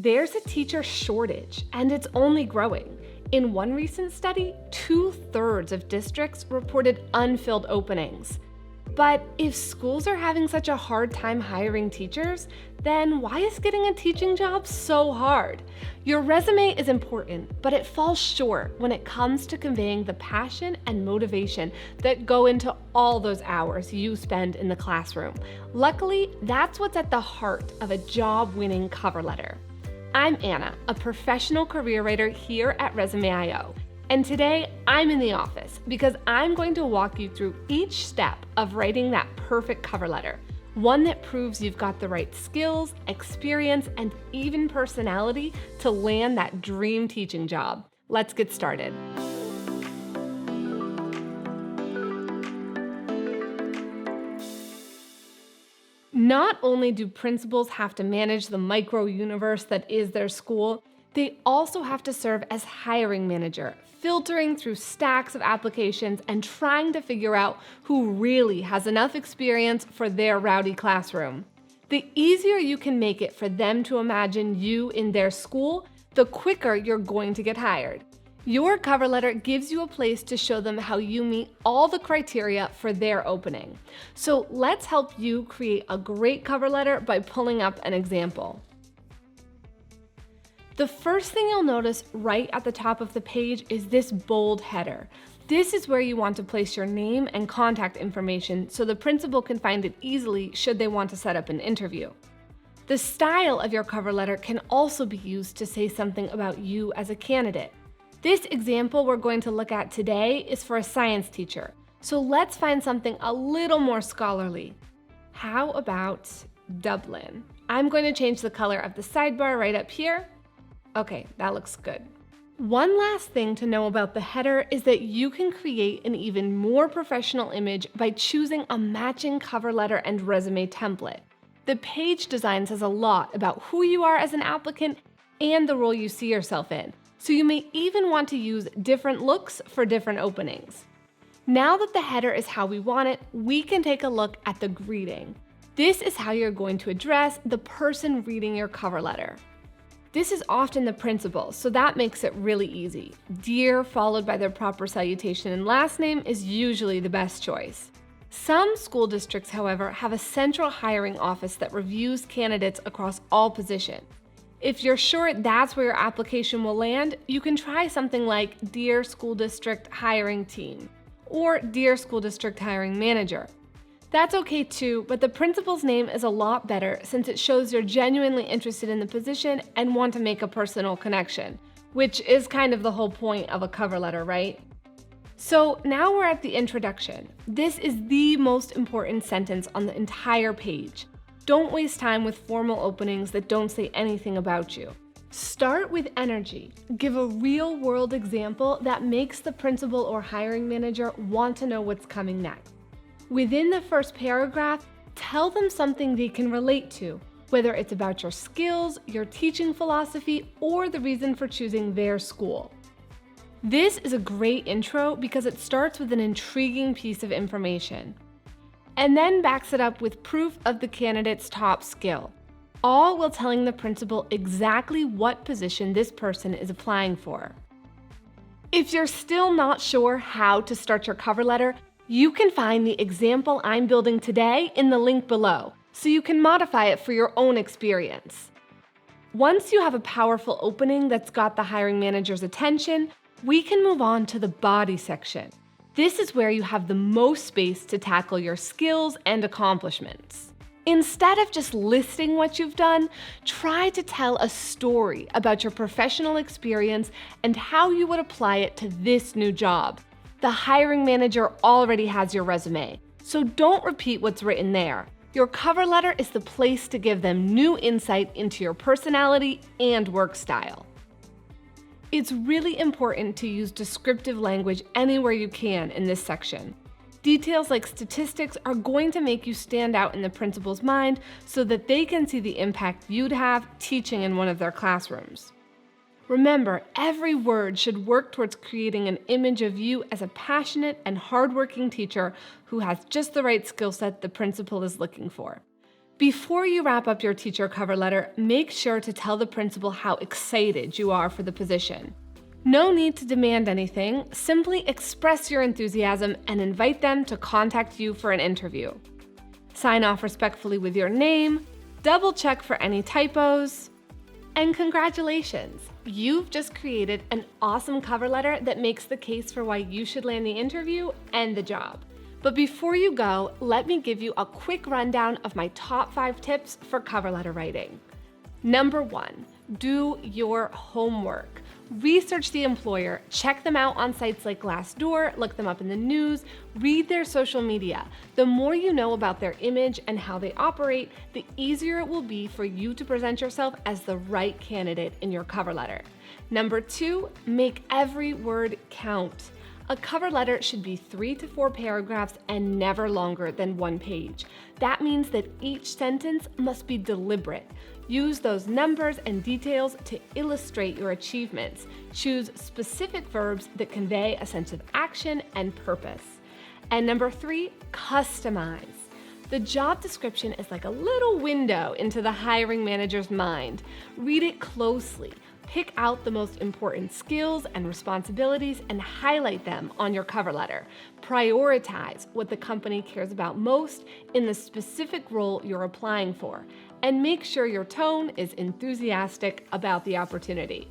There's a teacher shortage, and it's only growing. In one recent study, 2/3 of districts reported unfilled openings. But if schools are having such a hard time hiring teachers, then why is getting a teaching job so hard? Your resume is important, but it falls short when it comes to conveying the passion and motivation that go into all those hours you spend in the classroom. Luckily, that's what's at the heart of a job-winning cover letter. I'm Anna, a professional career writer here at Resume.io. And today, I'm in the office because I'm going to walk you through each step of writing that perfect cover letter, one that proves you've got the right skills, experience, and even personality to land that dream teaching job. Let's get started. Not only do principals have to manage the micro-universe that is their school, they also have to serve as hiring manager, filtering through stacks of applications and trying to figure out who really has enough experience for their rowdy classroom. The easier you can make it for them to imagine you in their school, the quicker you're going to get hired. Your cover letter gives you a place to show them how you meet all the criteria for their opening. So let's help you create a great cover letter by pulling up an example. The first thing you'll notice right at the top of the page is this bold header. This is where you want to place your name and contact information so the principal can find it easily should they want to set up an interview. The style of your cover letter can also be used to say something about you as a candidate. This example we're going to look at today is for a science teacher, so let's find something a little more scholarly. How about Dublin? I'm going to change the color of the sidebar right up here. Okay, that looks good. One last thing to know about the header is that you can create an even more professional image by choosing a matching cover letter and resume template. The page design says a lot about who you are as an applicant and the role you see yourself in, so you may even want to use different looks for different openings. Now that the header is how we want it, we can take a look at the greeting. This is how you're going to address the person reading your cover letter. This is often the principal, so that makes it really easy. Dear followed by their proper salutation and last name is usually the best choice. Some school districts, however, have a central hiring office that reviews candidates across all positions. If you're sure that's where your application will land, you can try something like Dear School District Hiring Team or Dear School District Hiring Manager. That's okay too, but the principal's name is a lot better since it shows you're genuinely interested in the position and want to make a personal connection, which is kind of the whole point of a cover letter, right? So now we're at the introduction. This is the most important sentence on the entire page. Don't waste time with formal openings that don't say anything about you. Start with energy. Give a real-world example that makes the principal or hiring manager want to know what's coming next. Within the first paragraph, tell them something they can relate to, whether it's about your skills, your teaching philosophy, or the reason for choosing their school. This is a great intro because it starts with an intriguing piece of information, and then backs it up with proof of the candidate's top skill, all while telling the principal exactly what position this person is applying for. If you're still not sure how to start your cover letter, you can find the example I'm building today in the link below, so you can modify it for your own experience. Once you have a powerful opening that's got the hiring manager's attention, we can move on to the body section. This is where you have the most space to tackle your skills and accomplishments. Instead of just listing what you've done, try to tell a story about your professional experience and how you would apply it to this new job. The hiring manager already has your resume, so don't repeat what's written there. Your cover letter is the place to give them new insight into your personality and work style. It's really important to use descriptive language anywhere you can in this section. Details like statistics are going to make you stand out in the principal's mind so that they can see the impact you'd have teaching in one of their classrooms. Remember, every word should work towards creating an image of you as a passionate and hardworking teacher who has just the right skill set the principal is looking for. Before you wrap up your teacher cover letter, make sure to tell the principal how excited you are for the position. No need to demand anything, simply express your enthusiasm and invite them to contact you for an interview. Sign off respectfully with your name, double check for any typos, and congratulations! You've just created an awesome cover letter that makes the case for why you should land the interview and the job. But before you go, let me give you a quick rundown of my top 5 tips for cover letter writing. Number 1, do your homework. Research the employer, check them out on sites like Glassdoor, look them up in the news, read their social media. The more you know about their image and how they operate, the easier it will be for you to present yourself as the right candidate in your cover letter. Number 2, make every word count. A cover letter should be 3 to 4 paragraphs and never longer than 1 page. That means that each sentence must be deliberate. Use those numbers and details to illustrate your achievements. Choose specific verbs that convey a sense of action and purpose. And number 3, customize. The job description is like a little window into the hiring manager's mind. Read it closely. Pick out the most important skills and responsibilities and highlight them on your cover letter. Prioritize what the company cares about most in the specific role you're applying for, and make sure your tone is enthusiastic about the opportunity.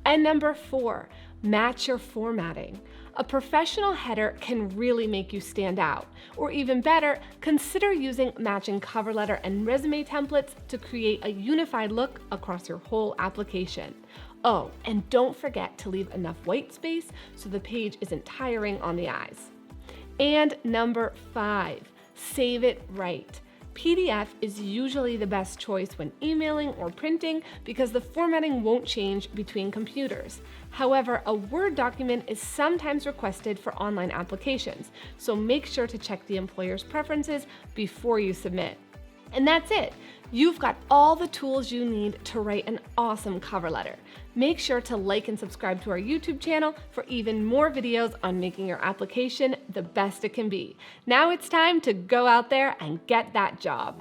And number 4, match your formatting. A professional header can really make you stand out. Or even better, consider using matching cover letter and resume templates to create a unified look across your whole application. Oh, and don't forget to leave enough white space so the page isn't tiring on the eyes. And number 5, save it right. PDF is usually the best choice when emailing or printing because the formatting won't change between computers. However, a Word document is sometimes requested for online applications, so make sure to check the employer's preferences before you submit. And that's it. You've got all the tools you need to write an awesome cover letter. Make sure to like and subscribe to our YouTube channel for even more videos on making your application the best it can be. Now it's time to go out there and get that job.